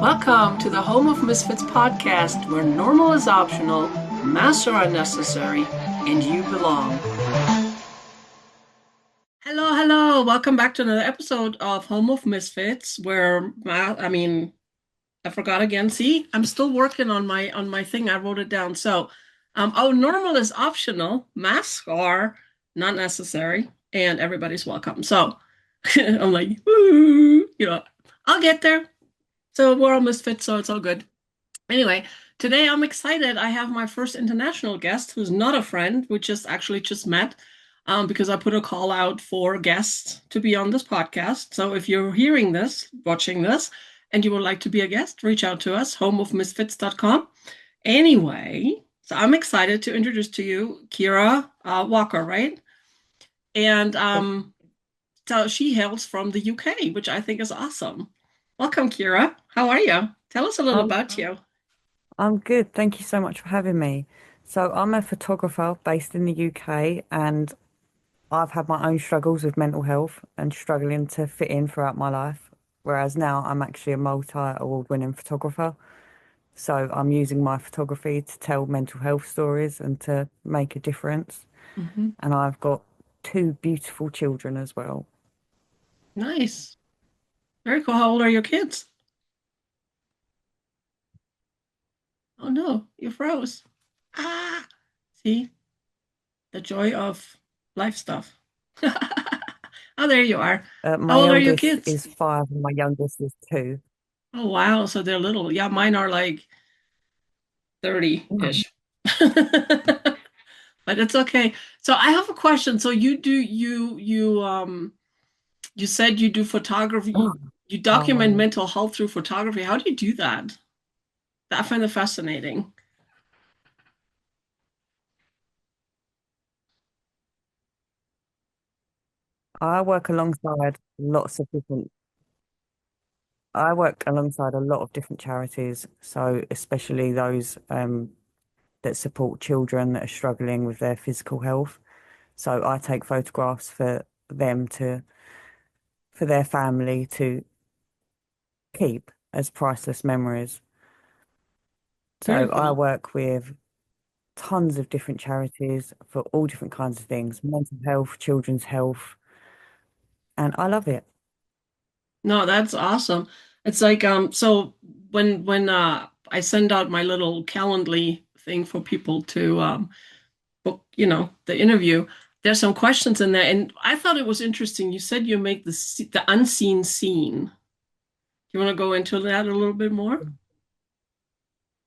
Welcome to the Home of Misfits podcast, where normal is optional, masks are unnecessary, and you belong. Hello, hello. Welcome back to another episode of Home of Misfits, where I forgot again. See, I'm still working on my thing. I wrote it down. Normal is optional, masks are not necessary, and everybody's welcome. So, I'm like, woo, I'll get there. So we're all misfits, so it's all good. Anyway, today I'm excited. I have my first international guest who's not a friend. We just actually just met because I put a call out for guests to be on this podcast. So if you're hearing this, watching this, and you would like to be a guest, reach out to us, homeofmisfits.com. Anyway, so I'm excited to introduce to you Kiera Walker, right? And so she hails from the UK, which I think is awesome. Welcome, Kiera. How are you? Tell us a little I'm about you. I'm good. Thank you so much for having me. So I'm a photographer based in the UK, and I've had my own struggles with mental health and struggling to fit in throughout my life. Whereas now I'm actually a multi-award-winning photographer. So I'm using my photography to tell mental health stories and to make a difference. Hmm. And I've got two beautiful children as well. Nice. Very cool. How old are your kids? Oh no, you froze. Ah, see, the joy of life stuff. Oh, there you are. How My old are your eldest kids? is 5 and my youngest is 2. Oh wow, so they're little. Yeah, mine are like 30-ish. But it's okay. So I have a question. So you said you do photography, you document Oh, mental health through photography. How do you do that? I find it fascinating. I work alongside lots of different I work alongside a lot of different charities, so especially those that support children that are struggling with their physical health. So I take photographs for them for their family to keep as priceless memories. Very So I cool. work with tons of different charities for all different kinds of things, mental health, children's health, and I love it. No, that's awesome. It's like so when I send out my little Calendly thing for people to book, the interview, there's some questions in there and I thought it was interesting. You said you make the unseen scene. Do you want to go into that a little bit more?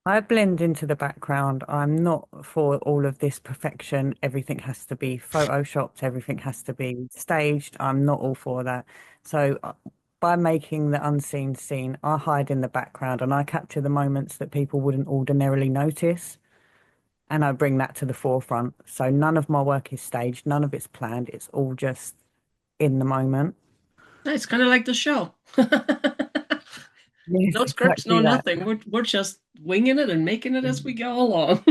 I blend into the background. I'm not for all of this perfection. Everything has to be photoshopped, everything has to be staged. I'm not all for that. So, by making the unseen scene, I hide in the background and I capture the moments that people wouldn't ordinarily notice. And I bring that to the forefront. So, none of my work is staged, none of it's planned. It's all just in the moment. Nice, kind of like the show. Yes, No scripts, no exactly that. nothing. We're just winging it and making it as we go along.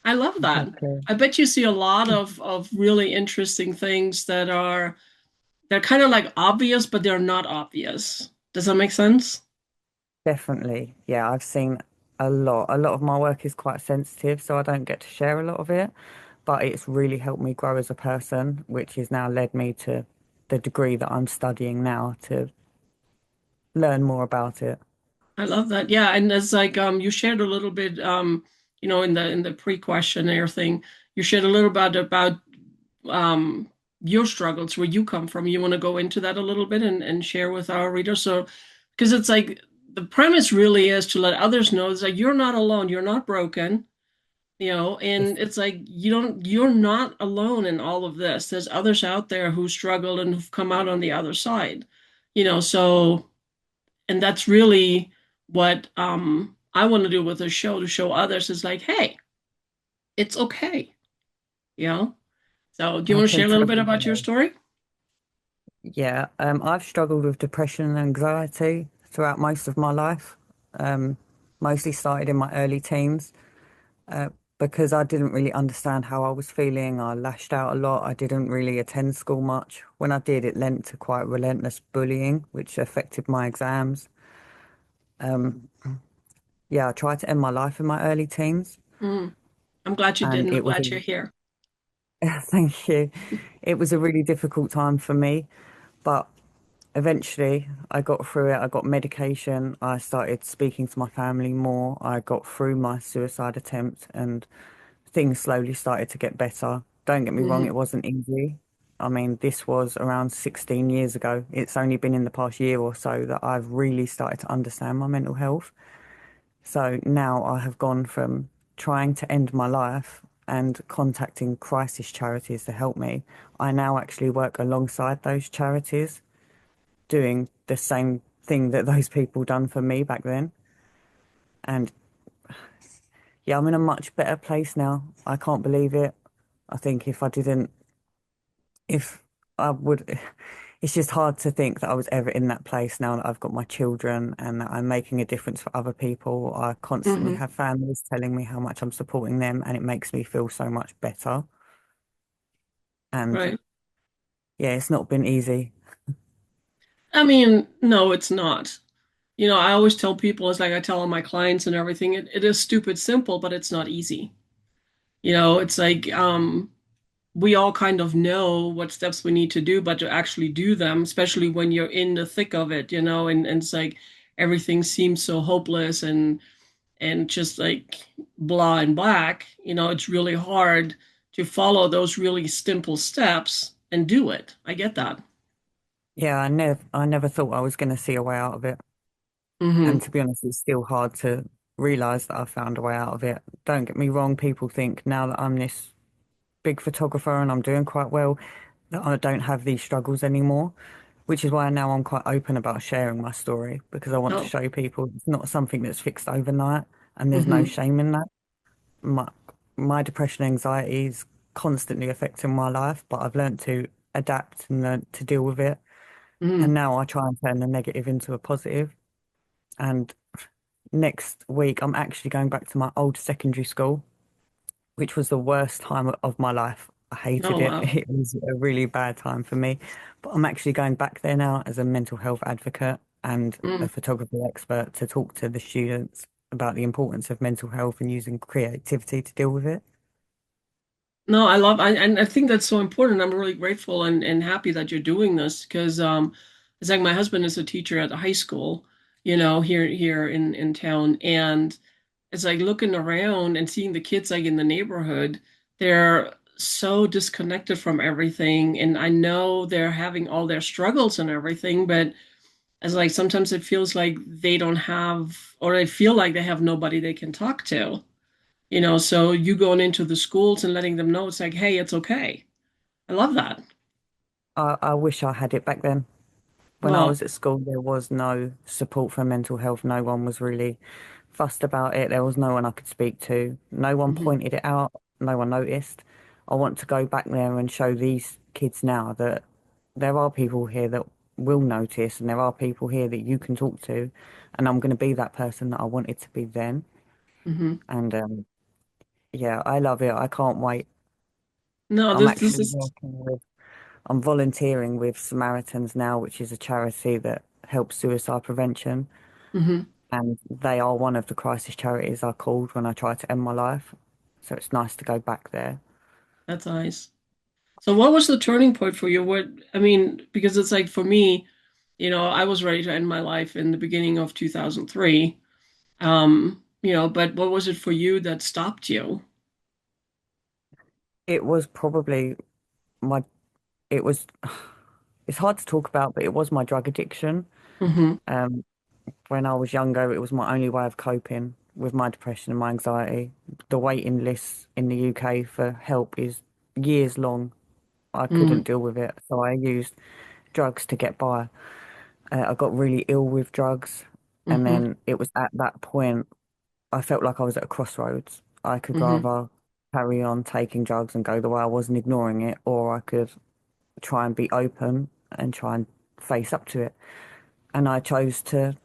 I love that. Exactly. I bet you see a lot of really interesting things they're kind of like obvious, but they're not obvious. Does that make sense? Definitely. Yeah, I've seen a lot. A lot of my work is quite sensitive, so I don't get to share a lot of it. But it's really helped me grow as a person, which has now led me to the degree that I'm studying now to learn more about it. I love that. Yeah, and it's like you shared a little bit in the pre-questionnaire thing, you shared a little bit about um your struggles where you come from. You want to go into that a little bit and share with our readers. So because it's like the premise really is to let others know it's like you're not alone, you're not broken, and It's it's like you're not alone in all of this. There's others out there who struggled and who've come out on the other side. So and that's really what I want to do with the show to show others is like, hey, it's okay, you know. So, do you I want to share can a little bit totally about your relate. story? Yeah, I've struggled with depression and anxiety throughout most of my life. Um, Mostly started in my early teens. Because I didn't really understand how I was feeling. I lashed out a lot. I didn't really attend school much. When I did, it lent to quite relentless bullying, which affected my exams. Um, yeah, I tried to end my life in my early teens, Mm. I'm glad you and didn't. I'm it was glad you're here. thank you. It was a really difficult time for me, but eventually I got through it. I got medication. I started speaking to my family more. I got through my suicide attempt, and things slowly started to get better. Don't get me wrong, Hmm. it wasn't easy. I mean, this was around 16 years ago. It's only been in the past year or so that I've really started to understand my mental health. So now I have gone from trying to end my life and contacting crisis charities to help me. I now actually work alongside those charities, doing the same thing that those people done for me back then. And yeah, I'm in a much better place now. I can't believe it. I think if I would, it's just hard to think that I was ever in that place now that I've got my children and that I'm making a difference for other people. I constantly Hmm. have families telling me how much I'm supporting them, and it makes me feel so much better. And Right. yeah, it's not been easy. I mean, no, it's not. I always tell people, it's like I tell all my clients and everything, it is stupid simple, but it's not easy. It's like we all kind of know what steps we need to do, but to actually do them, especially when you're in the thick of it, and it's like everything seems so hopeless and just like blah and black, it's really hard to follow those really simple steps and do it. I get that. Yeah, I never thought I was going to see a way out of it. And Hmm. to be honest, it's still hard to realize that I found a way out of it. Don't get me wrong, people think now that I'm this big photographer and I'm doing quite well, that I don't have these struggles anymore, which is why now I'm quite open about sharing my story because I want to Oh. show people it's not something that's fixed overnight and there's no Hmm. shame in that. My my depression and anxiety is constantly affecting my life, but I've learned to adapt and learn to deal with it. And Hmm. now I try and turn the negative into a positive. And next week, I'm actually going back to my old secondary school, which was the worst time of my life. I Oh, hated it. wow. It was a really bad time for me. But I'm actually going back there now as a mental health advocate and a Mm. photography expert to talk to the students about the importance of mental health and using creativity to deal with it. No, and I think that's so important. I'm really grateful and happy that you're doing this because it's like my husband is a teacher at a high school, here in town, and it's like looking around and seeing the kids like in the neighborhood, they're so disconnected from everything, and I know they're having all their struggles and everything, but it's like sometimes it feels like they don't have, or they feel like they have nobody they can talk to. So you going into the schools and letting them know it's like, hey, it's okay. I love that. I wish I had it back then. When I Well, was at school, there was no support for mental health. No one was really fussed about it. There was no one I could speak to. No one mhm, pointed it out. No one noticed. I want to go back there and show these kids now that there are people here that will notice and there are people here that you can talk to. And I'm going to be that person that I wanted to be then. mhm. And yeah, I love it. I can't wait. No, I'm this actually is. I'm volunteering with Samaritans now, which is a charity that helps suicide prevention. Mhm. And they are one of the crisis charities I called when I tried to end my life. So it's nice to go back there. That's nice. So what was the turning point for you? What I mean, because it's like for me, I was ready to end my life in the beginning of 2003. But what was it for you that stopped you? It was probably my, it was, it's hard to talk about, but it was my drug addiction. Hmm. Um, when I was younger, it was my only way of coping with my depression and my anxiety. The waiting lists in the UK for help is years long. I couldn't Mm. deal with it, so I used drugs to get by. I got really ill with drugs, and Hmm. then it was at that point I felt like I was at a crossroads. I could Hmm. rather carry on taking drugs and go the way I was and ignoring it, or I could try and be open and try and face up to it. And I chose to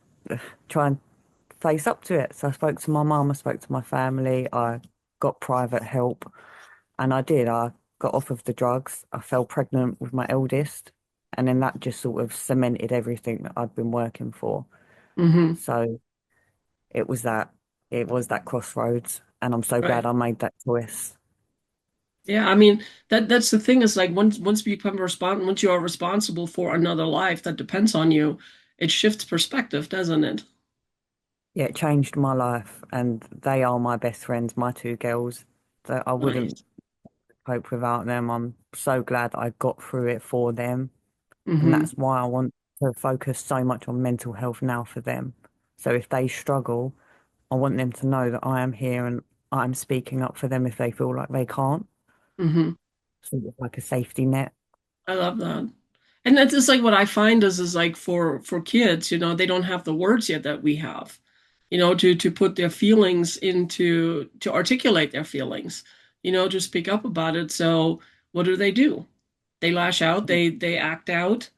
try and face up to it. So I spoke to my mum, I spoke to my family, I got private help, and I did. I got off of the drugs. I fell pregnant with my eldest, and then that just sort of cemented everything that I'd been working for. Hmm. So. it was that it was that crossroads, and I'm so glad Right. I made that choice. Yeah, I mean that's the thing is like once you become once you are responsible for another life that depends on you, it shifts perspective, doesn't it? Yeah, it changed my life, and they are my best friends, my two girls. That I wouldn't Nice. cope without them. I'm so glad I got through it for them, and Mm-hmm. that's why I want to focus so much on mental health now for them. So if they struggle, I want them to know that I am here and I'm speaking up for them if they feel like they can't. Mm-hmm. So it's like a safety net. I love that. And that's just like what I find is like for kids, they don't have the words yet that we have, to put their feelings into to articulate their feelings, to speak up about it. So what do? They lash out, they act out,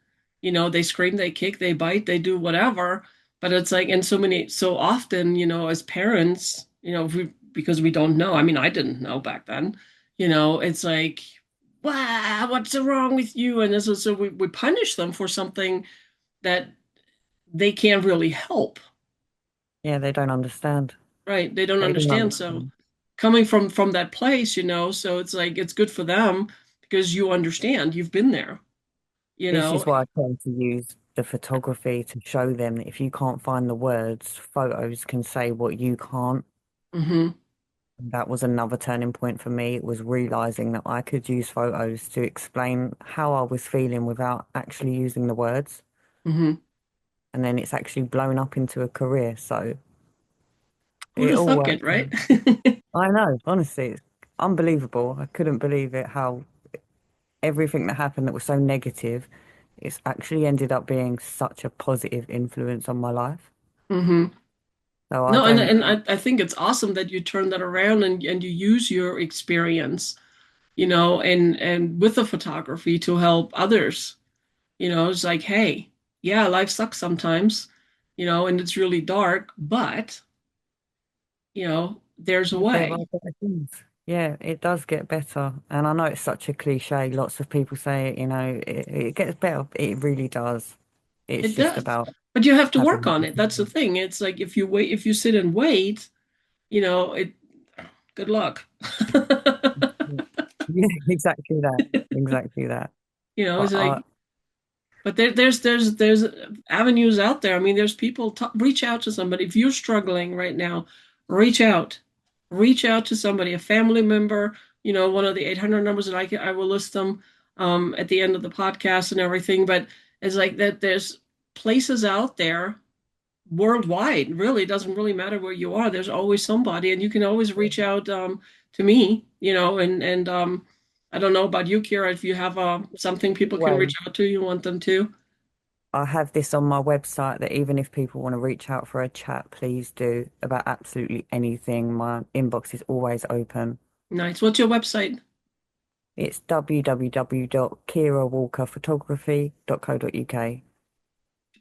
they scream, they kick, they bite, they do whatever. But it's like, and so often, as parents, because we don't know. I mean, I didn't know back then, it's like, wow, what's wrong with you? And this is so we punish them for something that they can't really help, Yeah, they don't understand. right? They don't They don't understand. So understand. coming from that place, so it's like it's good for them because you understand, you've been there, you This know. is why I try to use the photography to show them that if you can't find the words, photos can say what you can't. Hmm. That was another turning point for me. It was realizing that I could use photos to explain how I was feeling without actually using the words. Hmm. And then it's actually blown up into a career. So Who'd it have all thunk it, worked right? out. I know, honestly, it's unbelievable. I couldn't believe it how everything that happened that was so negative, it's actually ended up being such a positive influence on my life. Hmm. So I No, and don't, and I think it's awesome that you turn that around and you use your experience, and with the photography to help others. It's like, hey, yeah, life sucks sometimes, and it's really dark, but, there's a there are way. better things. Yeah, it does get better. And I know it's such a cliche. Lots of people say it, it gets better. It really does. It's It just does. about But you have to work having on it. That's the thing. It's like if you sit and wait, it good luck. yeah, exactly that. Exactly that. It's But like, but there's avenues out there. I mean, there's people reach out to somebody. If you're struggling right now, reach out. Reach out to somebody, a family member, one of the 800 numbers that I will list them at the end of the podcast and everything. But it's like that there's places out there worldwide. Really, it doesn't really matter where you are. There's always somebody, and you can always reach out to me, and I don't know about you, Kira, if you have something people can reach well, out to, you want them to. I have this on my website that even if people want to reach out for a chat, please do about absolutely anything. My inbox is always open. Nice. What's your website? It's www.kierawalkerphotography.co.uk.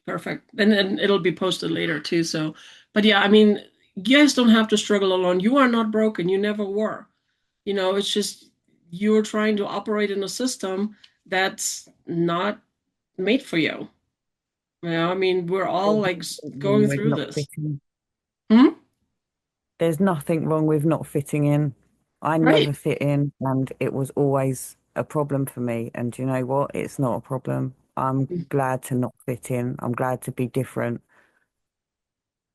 Perfect. And it'll be posted later too. So, but yeah, I mean, you guys don't have to struggle alone. You are not broken. You never were. It's just you're trying to operate in a system that's not made for you. I mean, we're all There's like nothing going wrong with through not this. fitting. Hmm? There's nothing wrong with not fitting in. I Right. never fit in, and it was always a problem for me. And you know what? It's not a problem. I'm glad to not fit in. I'm glad to be different,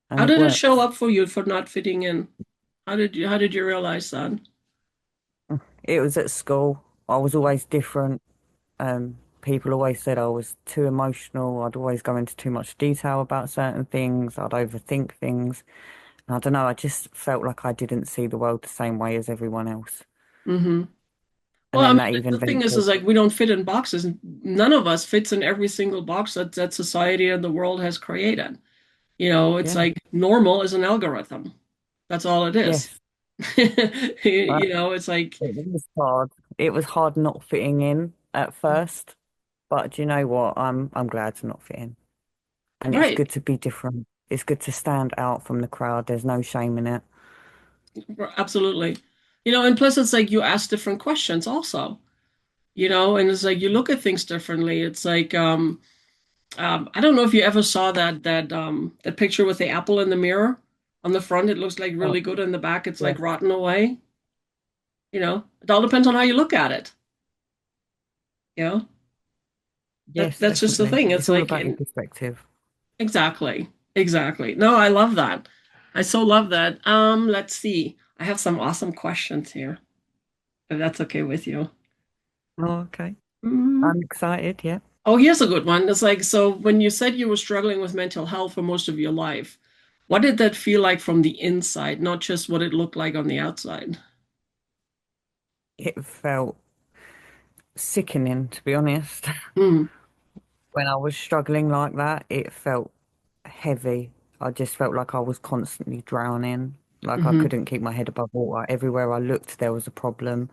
and How it did it show works. up for you for not fitting in? How did you realize that? It was at school. I was always different. People always said I was too emotional. I'd always go into too much detail about certain things. I'd overthink things. And I don't know, I just felt like I didn't see the world the same way as everyone else. Hmm. And Well, I then mean, that even the thing is ventured. like we don't fit in boxes. None of us fits in every single box that society and the world has created. It's Yeah. like normal is an algorithm. That's all it is. Yes. I, It's like, it was hard. It was hard not fitting in at first. But do you know what? I'm glad to not fit in. And it's right. good to be different. It's good to stand out from the crowd. There's no shame in it. Absolutely. And plus it's like you ask different questions also, and it's like you look at things differently. It's like, I don't know if you ever saw that picture with the apple in the mirror. On the front, it looks like Oh, really good. In the back, it's yeah. like rotten away. It all depends on how you look at it. You know, Yes, that's just the definitely. thing. It's It's all like about your perspective. exactly, exactly. No, I love that. I so love that. Let's see. I have some awesome questions here, if that's okay with you. Oh, okay. Mm. I'm excited. Yeah. Oh, here's a good one. It's like, so when you said you were struggling with mental health for most of your life, what did that feel like from the inside, not just what it looked like on the outside? It felt sickening, to be honest. Mm, When I was struggling like that, it felt heavy. I just felt like I was constantly drowning. Like I mm-hmm, couldn't keep my head above water. Everywhere I looked, there was a problem.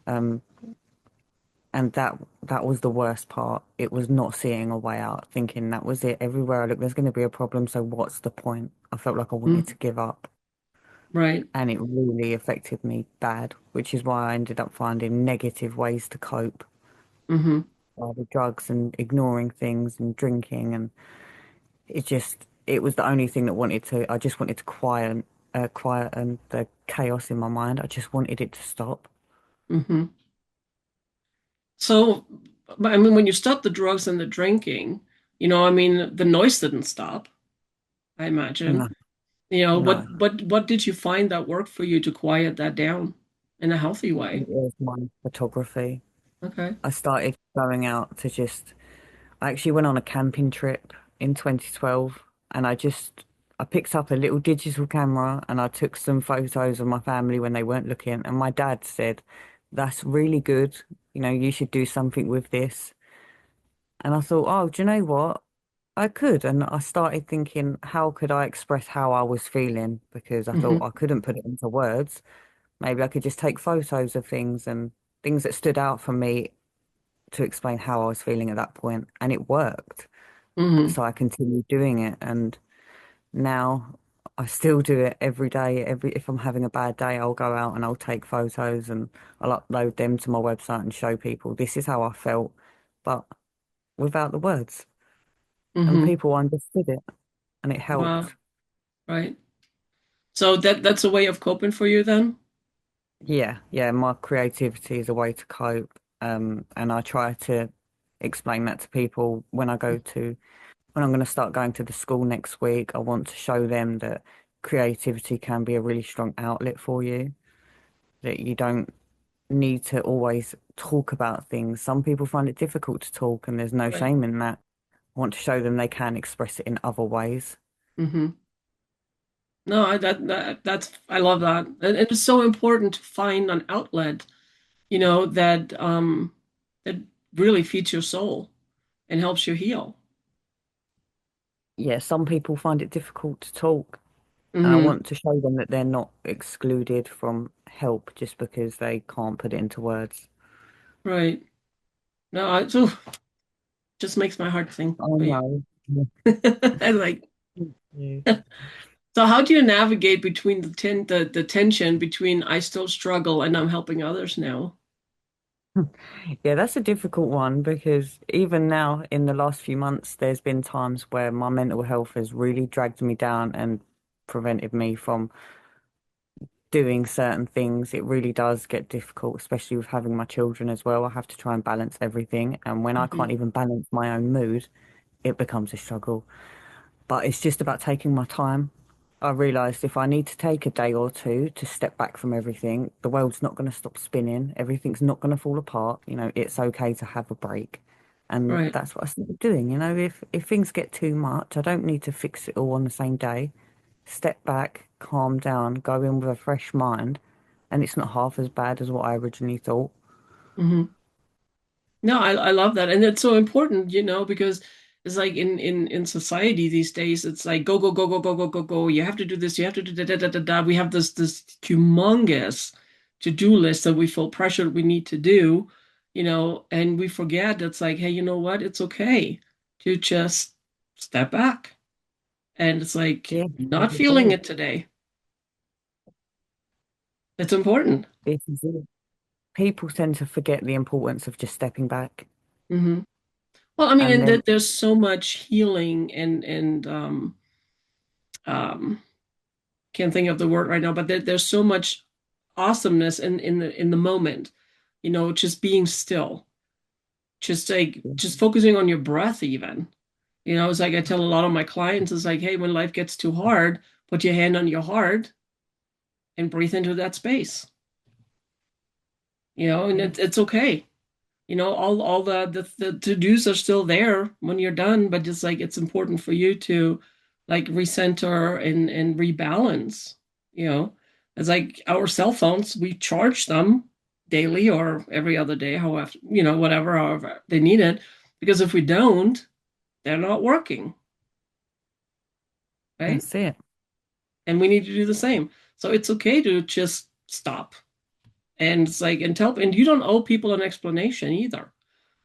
Um, and that was the worst part. It was not seeing a way out, thinking that was it. Everywhere I look, there's going to be a problem. So what's the point? I felt like I wanted to mm, give up, right. and it really affected me bad, which is why I ended up finding negative ways to cope, Mm-hmm, with drugs and ignoring things and drinking, and it was the only thing that I just wanted to quiet and the chaos in my mind. I just wanted it to stop. mm-hmm. So, but I mean, when you stopped the drugs and the drinking, I mean, the noise didn't stop, I No, imagine. no. What did you find that worked for you to quiet that down in a healthy It way? was my photography. Okay. I started going out to I actually went on a camping trip in 2012 and I picked up a little digital camera and I took some photos of my family when they weren't looking. And my dad said, "That's really good. You should do something with this." And I thought, oh, do you know what? I could. And I started thinking, how could I express how I was feeling? Because I thought Mm-hmm, I couldn't put it into words. Maybe I could just take photos of things and things that stood out for me to explain how I was feeling at that point. And it worked. mm-hmm, So I continued doing it. And now I still do it every day. If I'm having a bad day, I'll go out and I'll take photos and I'll upload them to my website and show people this is how I felt, but without the words. And mm-hmm. people understood it and it Wow. helped. Right. So that's a way of coping for you then? Yeah, yeah, my creativity is a way to cope. And I try to explain that to people when I'm going to start going to the school next week. I want to show them that creativity can be a really strong outlet for you, that you don't need to always talk about things. Some people find it difficult to talk, and there's no Right. shame in that. I want to show them they can express it in other ways. Mm-hmm. No, that's I love that. And it's so important to find an outlet, that really feeds your soul and helps you heal. Yeah, some people find it difficult to talk, and I Mm-hmm. want to show them that they're not excluded from help just because they can't put it into words. Right. No, so just makes my heart sing I for you. know. I like. Yeah. So how do you navigate between the tension between I still struggle and I'm helping others now? Yeah, that's a difficult one because even now, in the last few months, there's been times where my mental health has really dragged me down and prevented me from doing certain things. It really does get difficult, especially with having my children as well. I have to try and balance everything. And when I Hmm. can't even balance my own mood, it becomes a struggle. But it's just about taking my time. I realized if I need to take a day or two to step back from everything, the world's not going to stop spinning. Everything's not going to fall apart. It's okay to have a break. And Right. that's what I started doing. If things get too much, I don't need to fix it all on the same day. Step back, calm down, go in with a fresh mind, and it's not half as bad as what I originally thought. Hmm. No, I love that. And it's so important, because it's like in society these days, it's like go, go, go, go, go, go, go, go. You have to do this, you have to do da da da da da. We have this humongous to-do list that we feel pressured we need to do, and we forget it's like, hey, you know what? It's okay to just step back. And it's like Yeah, this not is feeling it. it today. It's important. This is it. People tend to forget the importance of just stepping back. Hmm. Well, I mean, And and then, there's so much healing and um can't think of the word right now, but there's so much awesomeness in the moment, just being still, just like just focusing on your breath even. It's like I tell a lot of my clients, it's like, hey, when life gets too hard, put your hand on your heart and breathe into that space. And Yeah. it's okay. All the to-dos are still there when you're done, but just like it's important for you to like recenter and rebalance. You know, it's like our cell phones, we charge them daily or every other day, however, whatever, however they need it. Because if we don't, they're not working, right? That's it. And we need to do the same. So it's okay to just stop. And it's like, and you don't owe people an explanation either.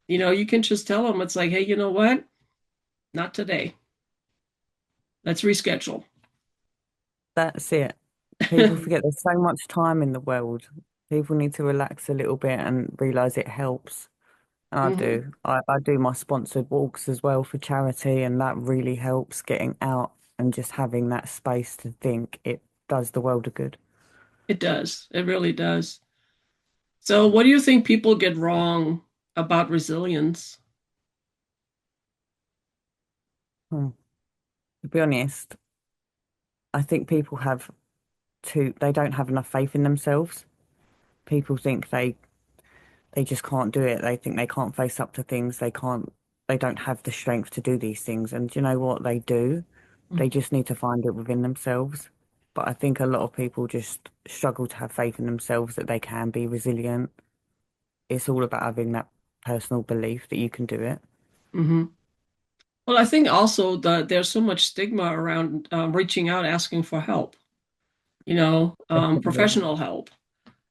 You can just tell them, it's like, hey, you know what? Not today. Let's reschedule. That's it. People forget there's so much time in the world. People need to relax a little bit and realize it helps. And I Hmm. do. I do my sponsored walks as well for charity, and that really helps getting out and just having that space to think. It does the world of good. It does. It really does. So, what do you think people get wrong about resilience? Hmm. To be honest, I think people they don't have enough faith in themselves. People think they just can't do it. They think they can't face up to things. They don't have the strength to do these things. And do you know what they do? They just need to find it within themselves. But I think a lot of people just struggle to have faith in themselves that they can be resilient. It's all about having that personal belief that you can do it. Hmm. Well, I think also that there's so much stigma around reaching out, asking for help, Definitely. professional help.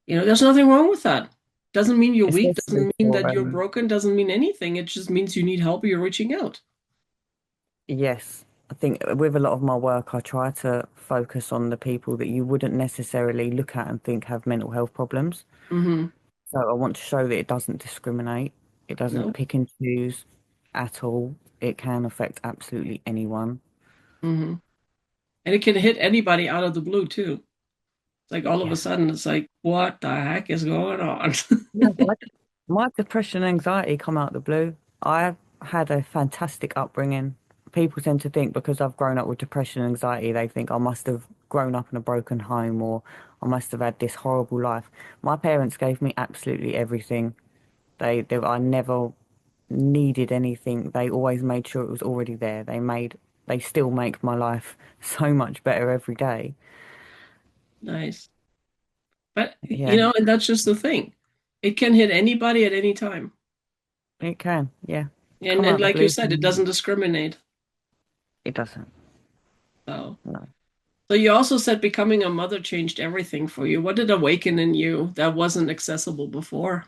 There's nothing wrong with that. Doesn't mean you're weak, Especially doesn't mean for that you're broken, doesn't mean anything. It just means you need help or you're reaching out. yes. I think with a lot of my work, I try to focus on the people that you wouldn't necessarily look at and think have mental health problems. Hmm. So I want to show that it doesn't discriminate. It doesn't No. pick and choose at all. It can affect absolutely anyone. Hmm. And it can hit anybody out of the blue too. It's like all of a Yes. sudden it's like, what the heck is going on? Yeah, my depression and anxiety come out the blue. I've had a fantastic upbringing. People tend to think because I've grown up with depression and anxiety, they think I must have grown up in a broken home or I must have had this horrible life. My parents gave me absolutely everything. I never needed anything. They always made sure it was already there. They still make my life so much better every day. Nice. But, Yeah, and that's just the thing. It can hit anybody at any time. it can. Yeah, And come and out the like you blue. said, it doesn't discriminate. It doesn't. So, No. so you also said becoming a mother changed everything for you. What did awaken in you that wasn't accessible before?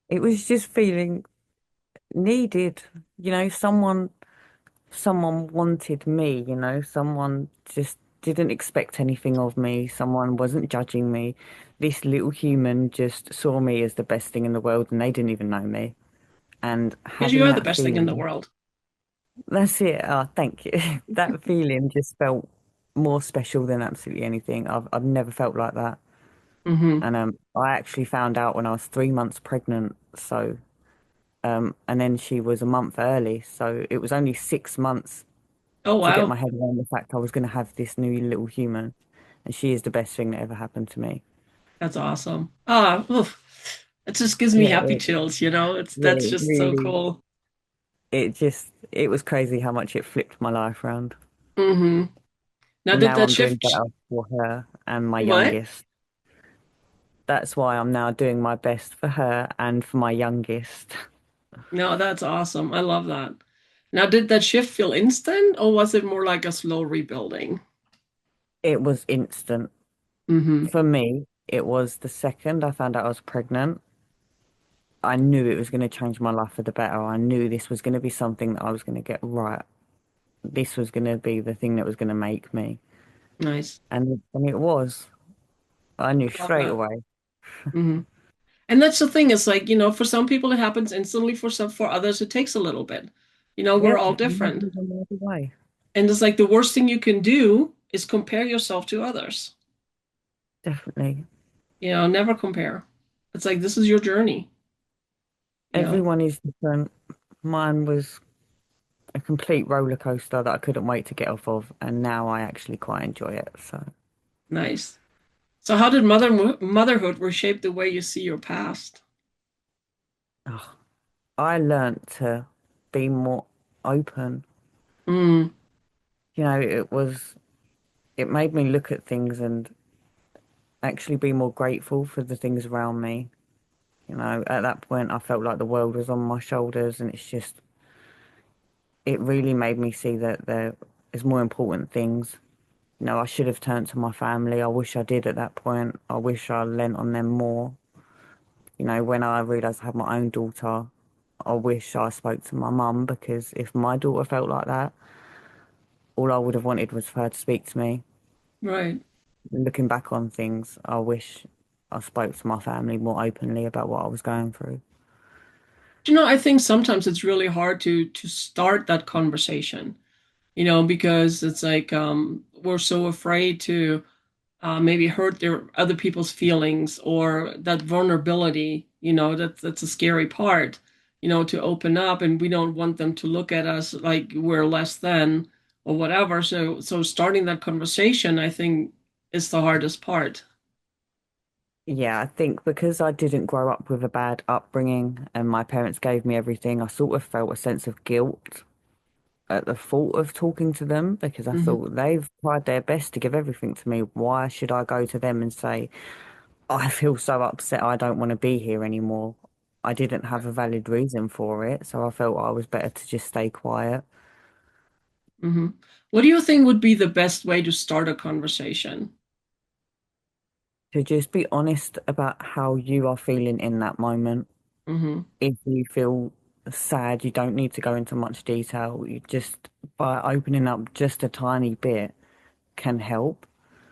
It was just feeling needed. Someone wanted me, someone just didn't expect anything of me. Someone wasn't judging me. This little human just saw me as the best thing in the world and they didn't even know me. And Because you having are the that best thing in the feeling, world. that's it. Oh, thank you. That feeling just felt more special than absolutely anything. I've never felt like that. Hmm. And I actually found out when I was 3 months pregnant. So and then she was a month early. So it was only 6 months Oh, to get my wow. head around the fact I was going to have this new little human. And she is the best thing that ever happened to me. That's awesome. Ah, oof. It just gives me Yeah, happy chills. That's it just so really, cool. it was crazy how much it flipped my life around. Hmm. Now, And did now that I'm doing shift? better for her and my What? youngest. That's why I'm now doing my best for her and for my youngest. No, that's awesome. I love that. Now, did that shift feel instant, or was it more like a slow rebuilding? It was instant. Hmm. For me, it was the second I found out I was pregnant. I knew it was going to change my life for the better. I knew this was going to be something that I was going to get right. This was going to be the thing that was going to make me. Nice. And it was. I knew I love straight that. away. Hmm. And that's the thing. It's like, for some people it happens instantly. For others it takes a little bit. We're Yep, all might different. be the other way. And it's like the worst thing you can do is compare yourself to others. Definitely. Never compare. It's like this is your journey, you know. Everyone is different. Mine was a complete roller coaster that I couldn't wait to get off of, and now I actually quite enjoy it. So, Nice. So how did motherhood reshape the way you see your past? oh, I learned to be more open. Mm, It made me look at things and actually be more grateful for the things around me. At that point, I felt like the world was on my shoulders, and it really made me see that there is more important things. I should have turned to my family. I wish I did at that point. I wish I lent on them more. When I realised I had my own daughter, I wish I spoke to my mum because if my daughter felt like that, all I would have wanted was for her to speak to me. right. Looking back on things, I wish I spoke to my family more openly about what I was going through. I think sometimes it's really hard to start that conversation, because it's like we're so afraid to maybe hurt their other people's feelings or that vulnerability, that's a scary part, to open up, and we don't want them to look at us like we're less than or whatever. So starting that conversation, I think, is the hardest part. Yeah, I think because I didn't grow up with a bad upbringing and my parents gave me everything, I sort of felt a sense of guilt at the thought of talking to them because I Hmm. thought they've tried their best to give everything to me. Why should I go to them and say, I feel so upset, I don't want to be here anymore? I didn't have a valid reason for it, so I felt I was better to just stay quiet. Hmm. What do you think would be the best way to start a conversation? To just be honest about how you are feeling in that moment. Hmm. If you feel sad, you don't need to go into much detail. You just, by opening up just a tiny bit, can help.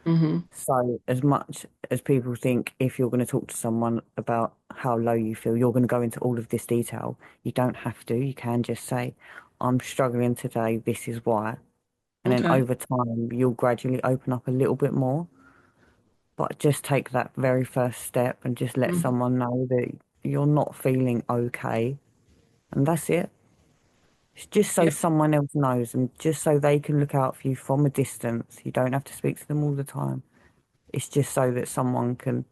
Hmm. So, as much as people think if you're going to talk to someone about how low you feel, you're going to go into all of this detail, you don't have to. You can just say, I'm struggling today, this is why. And then Okay. over time, you'll gradually open up a little bit more. But just take that very first step and just let Hmm. someone know that you're not feeling okay. And that's it. It's just so Yeah. someone else knows and just so they can look out for you from a distance. You don't have to speak to them all the time. It's just so that someone can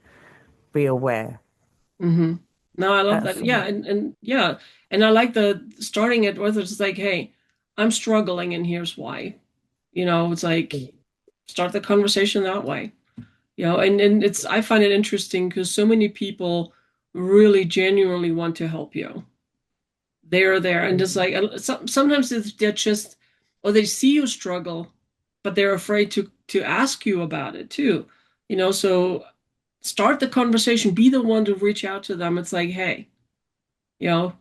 be aware. Hmm. No, I love That's that. Yeah, all. and yeah, and I like the starting it with it's like, hey, I'm struggling and here's why. It's like start the conversation that way. And it's I find it interesting because so many people really genuinely want to help you. They're there, and it's like sometimes they're just, or they see you struggle, but they're afraid to ask you about it too. So start the conversation, be the one to reach out to them. It's like, hey, you know,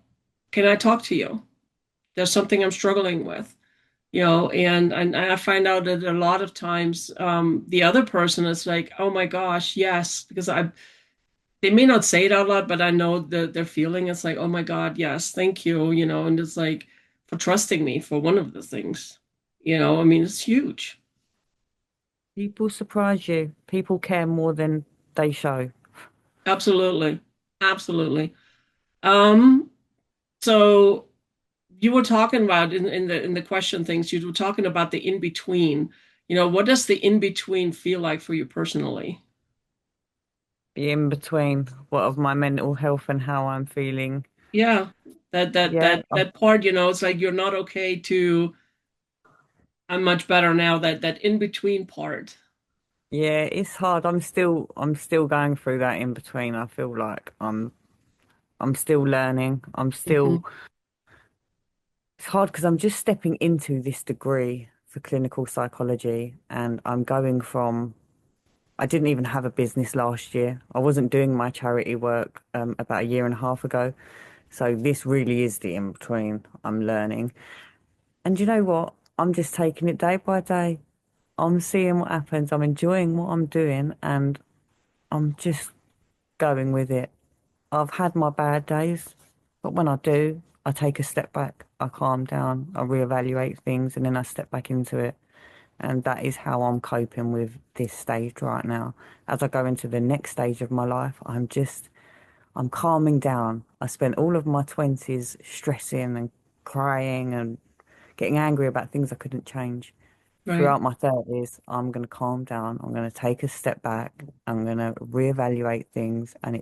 can I talk to you? There's something I'm struggling with. And I find out that a lot of times the other person is like, oh my gosh, yes, because they may not say it out loud, but I know that their feeling is like, oh my God, yes, thank you, and it's like for trusting me for one of the things. I mean, it's huge. People surprise you. People care more than they show. Absolutely. Absolutely. Um, so you were talking about in the question things, you were talking about the in between. What does the in between feel like for you personally? Be in between what of my mental health and how I'm feeling. Yeah. That that Yeah, that that part, it's like you're not okay to I'm much better now, that in between part. yeah, it's hard. I'm still going through that in between. I feel like I'm still learning. Hmm. It's hard because I'm just stepping into this degree for clinical psychology and I'm going from, I didn't even have a business last year. I wasn't doing my charity work about a year and a half ago. So this really is the in between I'm learning. And you know what? I'm just taking it day by day. I'm seeing what happens. I'm enjoying what I'm doing and I'm just going with it. I've had my bad days, but when I do, I take a step back, I calm down, I reevaluate things, and then I step back into it. And that is how I'm coping with this stage right now. As I go into the next stage of my life, I'm calming down. I spent all of my 20s stressing and crying and getting angry about things I couldn't change. Right. Throughout my 30s, I'm going to calm down. I'm going to take a step back. I'm going to reevaluate things, and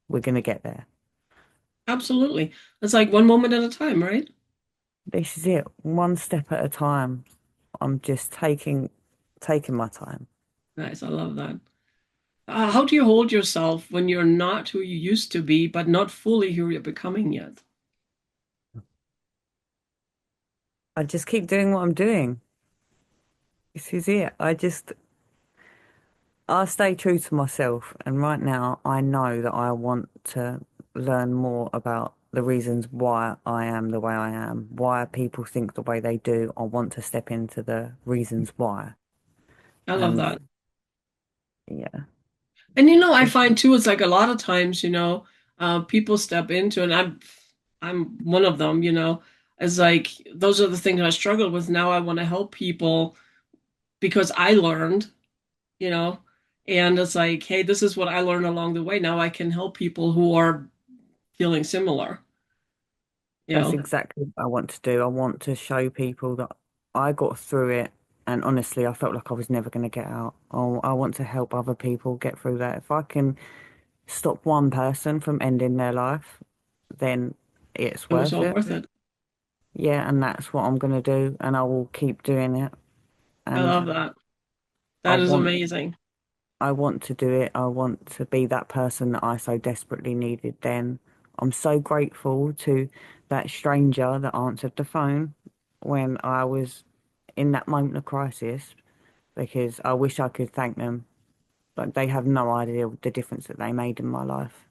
we're going to get there. Absolutely. It's like one moment at a time, right? This is it, one step at a time. I'm just taking my time. Nice. I love that. How do you hold yourself when you're not who you used to be, but not fully who you're becoming yet? I just keep doing what I'm doing. This is it. I stay true to myself. And right now, I know that I want to learn more about the reasons why I am the way I am, why people think the way they do. I want to step into the reasons why. I love And that. yeah, And I it's find too, it's like a lot of times, people step into, and I'm one of them, it's like those are the things I struggle with. Now I want to help people because I learned, you know, and it's like, hey, this is what I learned along the way. Now I can help people who are feeling similar, you that's know. exactly what I want to do. I want to show people that I got through it. And honestly, I felt like I was never going to get out. I want to help other people get through that. If I can stop one person from ending their life, then it's It was worth all it. worth it. Yeah, and that's what I'm gonna do, and I will keep doing it. I love And that. I That is want, amazing. I want to do it. I want to be that person that I so desperately needed then. I'm so grateful to that stranger that answered the phone when I was in that moment of crisis, because I wish I could thank them. Like they have no idea the difference that they made in my life.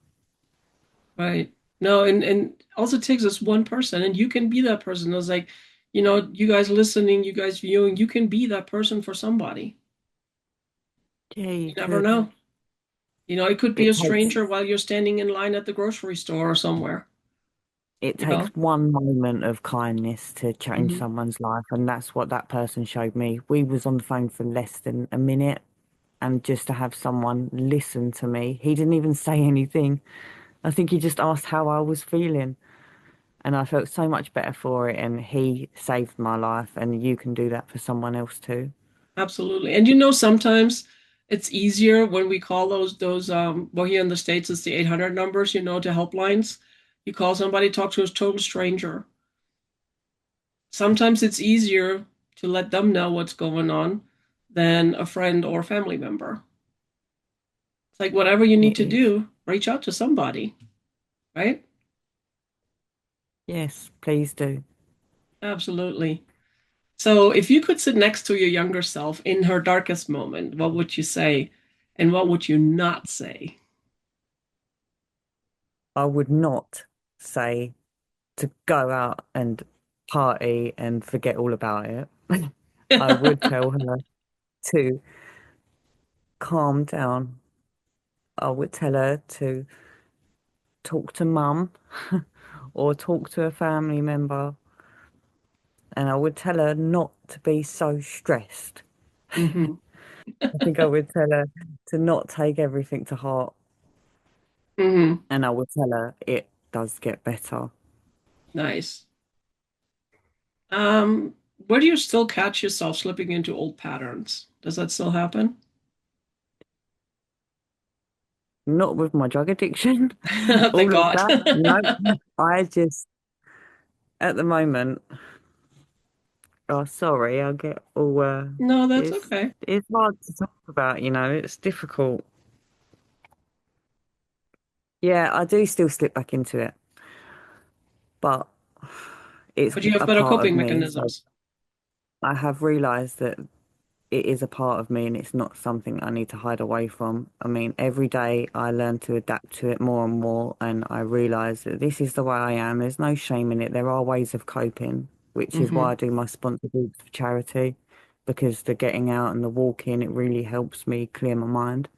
Right. No, and also it takes us one person, and you can be that person. It's like, you guys listening, you guys viewing, you can be that person for somebody. Yeah, you You never could. know. It could be It a takes stranger while you're standing in line at the grocery store or somewhere, it you takes know? one moment of kindness to change Hmm. someone's life, and that's what that person showed me. We was on the phone for less than a minute, and just to have someone listen to me, he didn't even say anything. I think he just asked how I was feeling, and I felt so much better for it, and he saved my life, and you can do that for someone else too. Absolutely. And sometimes it's easier when we call those well, here in the States it's the 800 numbers, to helplines. You call somebody, talk to a total stranger. Sometimes it's easier to let them know what's going on than a friend or family member. It's like whatever you It need to is. do, reach out to somebody, right? Yes, please do. Absolutely. So if you could sit next to your younger self in her darkest moment, what would you say? And what would you not say? I would not say to go out and party and forget all about it. I would tell her to calm down. I would tell her to talk to mum or talk to a family member, and I would tell her not to be so stressed. Hmm. I think I would tell her to not take everything to heart, Hmm. and I would tell her it does get better. Nice. Um, where do you still catch yourself slipping into old patterns? Does that still happen? Not with my drug addiction, Thank all of God. that. No, I just, at the moment, oh, sorry, I get all, No, that's it's, okay. it's hard to talk about, it's difficult. Yeah, I do still slip back into it, but it's But you have a better part of coping me. So mechanisms. I have realized that it is a part of me and it's not something I need to hide away from. I mean, every day I learn to adapt to it more and more, and I realize that this is the way I am. There's no shame in it. There are ways of coping, which is why I Hmm. do my sponsor groups for charity, because the getting out and the walking, it really helps me clear my mind.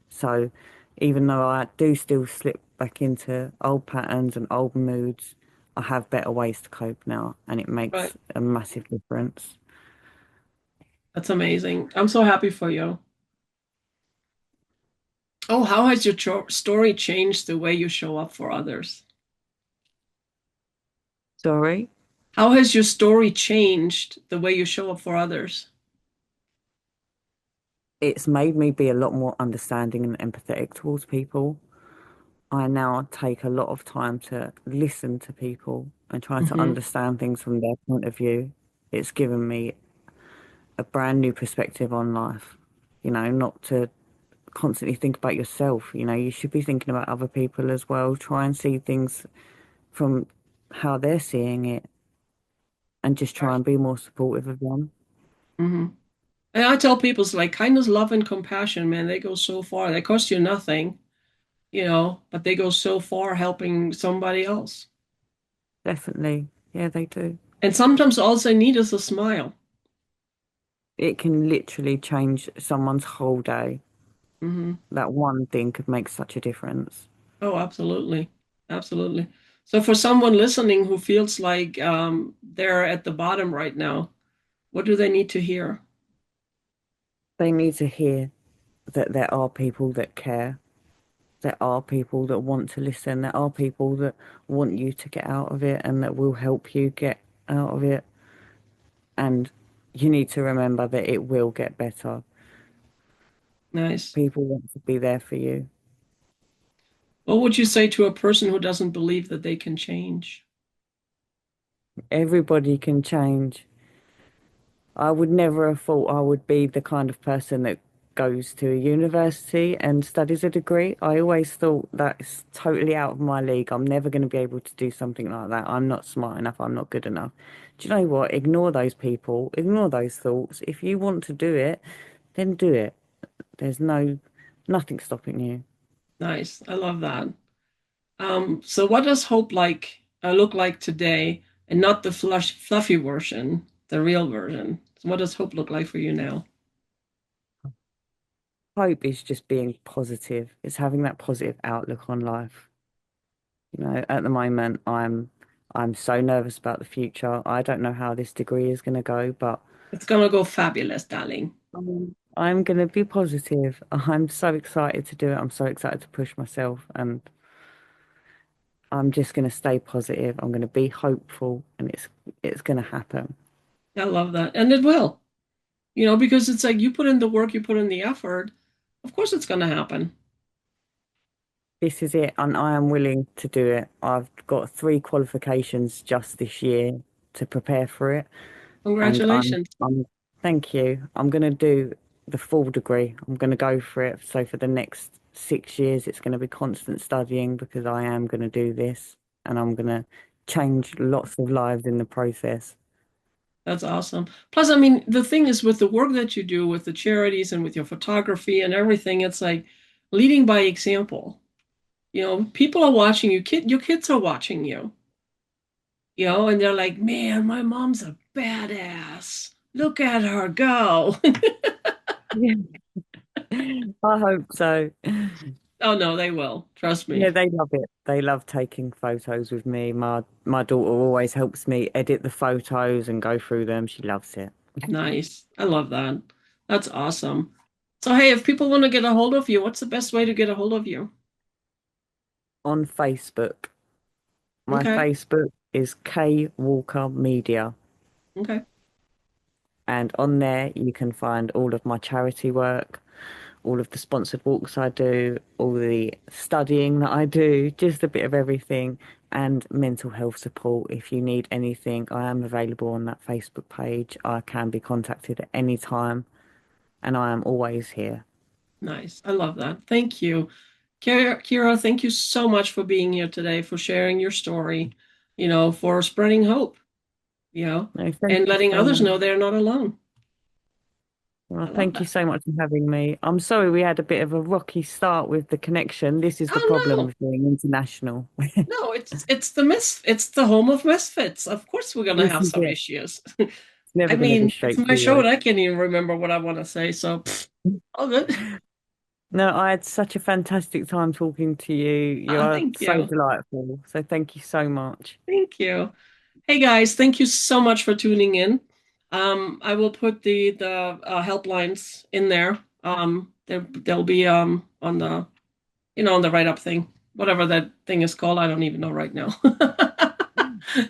So even though I do still slip back into old patterns and old moods, I have better ways to cope now, and it Right. makes a massive difference. That's amazing. I'm so happy for you. Oh, how has your story changed the way you show up for others? Sorry. How has your story changed the way you show up for others? It's made me be a lot more understanding and empathetic towards people. I now take a lot of time to listen to people and try to Hmm. understand things from their point of view. It's given me a brand new perspective on life. Not to constantly think about yourself. You should be thinking about other people as well. Try and see things from how they're seeing it and just try Right. and be more supportive of them. Hmm. And I tell people, it's like kindness, love, and compassion, man, they go so far. They cost you nothing, but they go so far helping somebody else. Definitely. Yeah, they do. And sometimes all they need is a smile. It can literally change someone's whole day. Hmm. That one thing could make such a difference. Oh, absolutely. Absolutely. So for someone listening who feels like they're at the bottom right now, what do they need to hear? They need to hear that there are people that care. There are people that want to listen. There are people that want you to get out of it and that will help you get out of it. And you need to remember that it will get better. Nice. People want to be there for you. What would you say to a person who doesn't believe that they can change? Everybody can change. I would never have thought I would be the kind of person that goes to a university and studies a degree. I always thought that's totally out of my league. I'm never going to be able to do something like that. I'm not smart enough. I'm not good enough. Do you know what? Ignore those people. Ignore those thoughts. If you want to do it, then do it. There's nothing stopping you. Nice. I love that. So what does hope look like today, and not the fluffy version, the real version? So what does hope look like for you now? Hope is just being positive. It's having that positive outlook on life. At the moment, I'm so nervous about the future. I don't know how this degree is going to go, but It's gonna go fabulous, darling. I'm going to be positive. I'm so excited to do it. I'm so excited to push myself, and I'm just going to stay positive. I'm going to be hopeful, and it's going to happen. I love that. And it will, because it's like you put in the work, you put in the effort. Of course it's gonna happen. This is it, and I am willing to do it. I've got three qualifications just this year to prepare for it. And Congratulations. thank you. I'm going to do the full degree. I'm going to go for it. So for the next 6 years, it's going to be constant studying because I am going to do this and I'm going to change lots of lives in the process. That's awesome. Plus, I mean, the thing is with the work that you do with the charities and with your photography and everything, it's like leading by example. People are watching you. Your kids are watching you. And they're like, "Man, my mom's a badass. Look at her go." Yeah. I hope so. Oh no, they will. Trust Yeah, me. they love it. They love taking photos with me. My daughter always helps me edit the photos and go through them. She loves it. Nice. I love that. That's awesome. So, hey, if people want to get a hold of you, what's the best way to get a hold of you? On Facebook, my Okay. Facebook is K Walker Media. Okay. And on there, you can find all of my charity work, all of the sponsored walks I do, all the studying that I do, just a bit of everything, and mental health support. If you need anything, I am available on that Facebook page. I can be contacted at any time, and I am always here. Nice. I love that. Thank you. Kiera, thank you so much for being here today, for sharing your story, for spreading hope, No, thank and you letting so others much. know they're not alone. Well, I love thank you that. so much for having me. I'm sorry we had a bit of a rocky start with the connection. This is the Oh problem no. with being international. No, it's the home of misfits. Of course we're gonna This have is some it. issues. It's I never going to be mean, it's my show straightforward. and I can't even remember what I want to say, so all good. No, I had such a fantastic time talking to you. You are Thank so you. delightful. So thank you so much. Thank you. Hey guys, thank you so much for tuning in. I will put the helplines in there. They'll be on the on the write up thing, whatever that thing is called. I don't even know right now.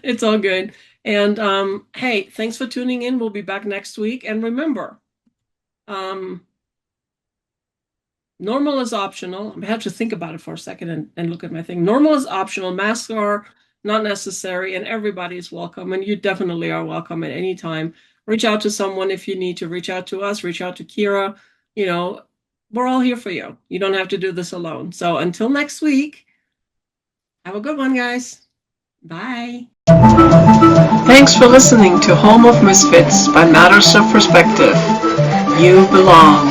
It's all good. And hey, thanks for tuning in. We'll be back next week. And remember, um, normal is optional. I have to think about it for a second and look at my thing. Normal is optional. Masks are not necessary, and everybody's welcome. And you definitely are welcome at any time. Reach out to someone if you need to. Reach out to us. Reach out to Kiera. You know, we're all here for you. You don't have to do this alone. So until next week, have a good one, guys. Bye. Thanks for listening to Home of Misfits by Matters of Perspective. You belong.